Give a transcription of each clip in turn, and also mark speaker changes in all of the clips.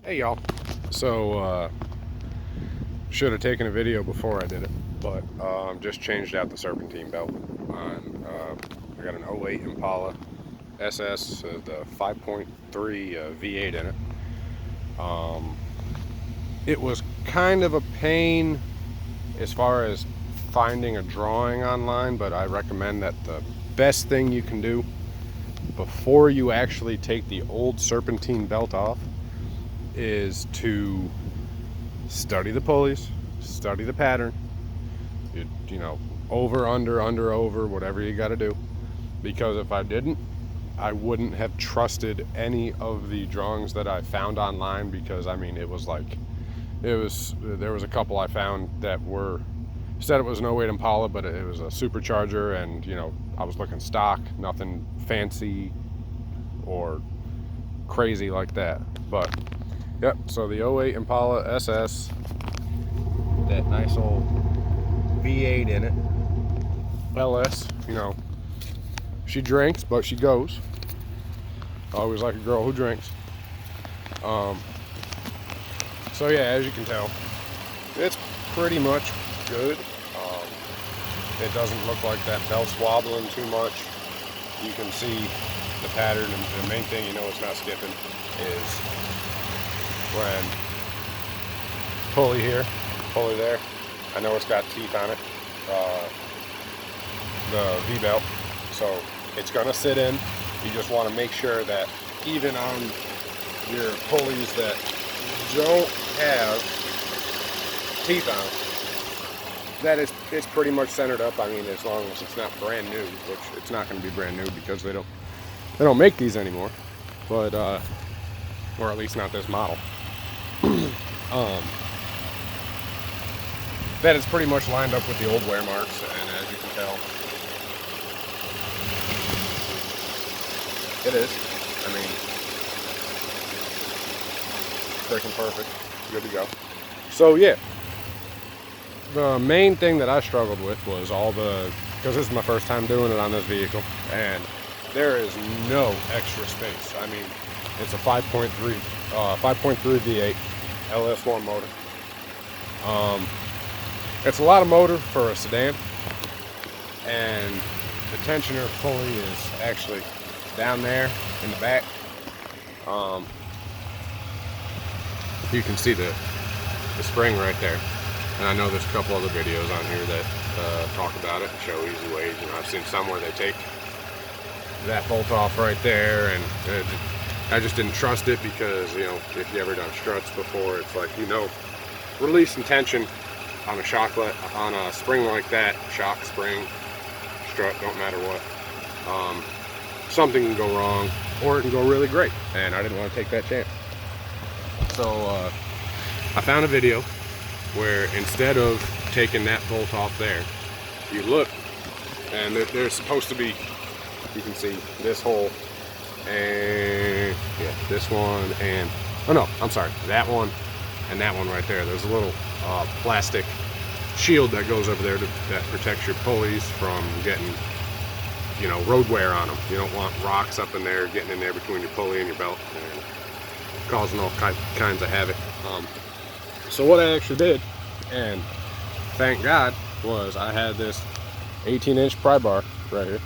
Speaker 1: Hey y'all. So should have taken a video before I did it, but just changed out the Serpentine belt on I got an '08 Impala SS, the 5.3 V8 in it. Um, it was kind of a pain as far as finding a drawing online, but I recommend that the best thing you can do before you actually take the old Serpentine belt off is to study the pulleys, study the pattern, you know, over, under, over, whatever you got to do. Because if I didn't, I wouldn't have trusted any of the drawings that I found online, because I mean, there was a couple I found that said it was an '08 Impala, but it was a supercharger, and I was looking stock, nothing fancy or crazy like that. But yep, so the '08 Impala SS, that nice old V8 in it, LS, she drinks, but she goes. I always like a girl who drinks. So yeah, as you can tell, it's pretty much good. It doesn't look like that belt's wobbling too much. You can see the pattern, and the main thing you know it's not skipping is when pulley here, pulley there. I know it's got teeth on it, the V-belt, so it's gonna sit in. You just want to make sure that even on your pulleys that don't have teeth on them, that it's pretty much centered up. I mean, as long as it's not brand new, which it's not going to be brand new because they don't make these anymore, but or at least not this model. That is pretty much lined up with the old wear marks, and as you can tell, it is. I mean, freaking perfect, good to go. So yeah, the main thing that I struggled with was because this is my first time doing it on this vehicle, and there is no extra space. I mean, it's a 5.3 V8 LS1 motor. It's a lot of motor for a sedan, and the tensioner pulley is actually down there in the back. You can see the spring right there, and I know there's a couple other videos on here that talk about it and show easy ways. I've seen some where they take that bolt off right there, and I just didn't trust it because if you ever done struts before, it's like release and tension on a spring like that, shock, spring, strut, don't matter what. Something can go wrong, or it can go really great, and I didn't want to take that chance. So I found a video where instead of taking that bolt off there, you look, and there's supposed to be, you can see this hole, and yeah, this one, and oh no, I'm sorry, that one and that one right there. There's a little plastic shield that goes over there that protects your pulleys from getting road wear on them. You don't want rocks up in there getting in there between your pulley and your belt and causing all kinds of havoc. So what I actually did, and thank God, was I had this 18-inch pry bar right here,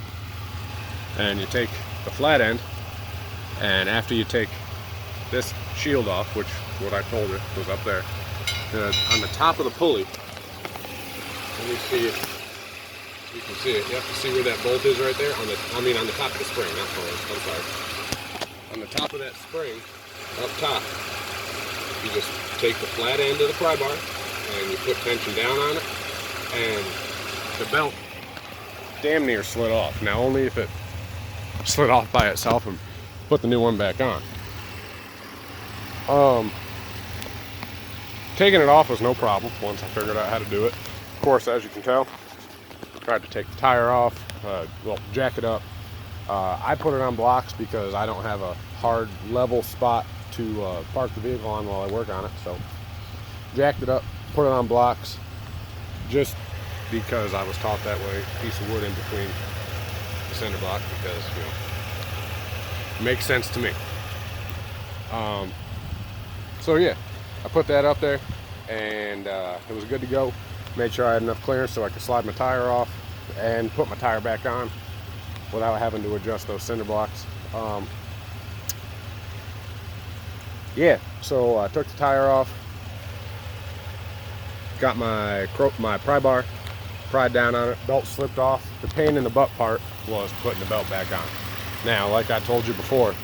Speaker 1: and you take the flat end, and after you take this shield off, which what I told you was up there, on the top of the pulley, let me see if you can see it. You have to see where that bolt is right there. On the top of the spring, not pulley. I'm sorry. On the top of that spring, up top, you just take the flat end of the pry bar and you put tension down on it, and the belt damn near slid off. Now only if it slid off by itself and put the new one back on. Taking it off was no problem once I figured out how to do it. Of course, as you can tell, tried to take the tire off, jack it up. I put it on blocks because I don't have a hard level spot to park the vehicle on while I work on it. So jacked it up, put it on blocks, just because I was taught that way. Piece of wood in between the cinder block, because it makes sense to me. So yeah, I put that up there, and it was good to go. Made sure I had enough clearance so I could slide my tire off and put my tire back on without having to adjust those cinder blocks. Yeah, so I took the tire off, got my pry bar pried down on it, belt slipped off. The pain in the butt part was putting the belt back on. Now, like I told you before,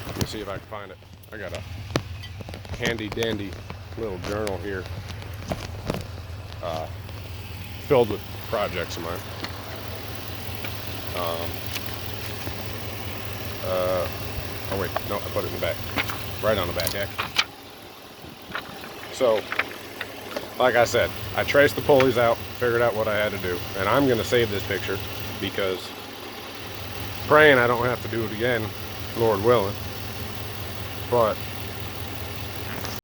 Speaker 1: let me see if I can find it. I got a handy dandy little journal here filled with projects of mine. Oh wait, no, I put it in the back. Right on the back, actually. So, like I said, I traced the pulleys out, figured out what I had to do, and I'm going to save this picture because praying I don't have to do it again, Lord willing. But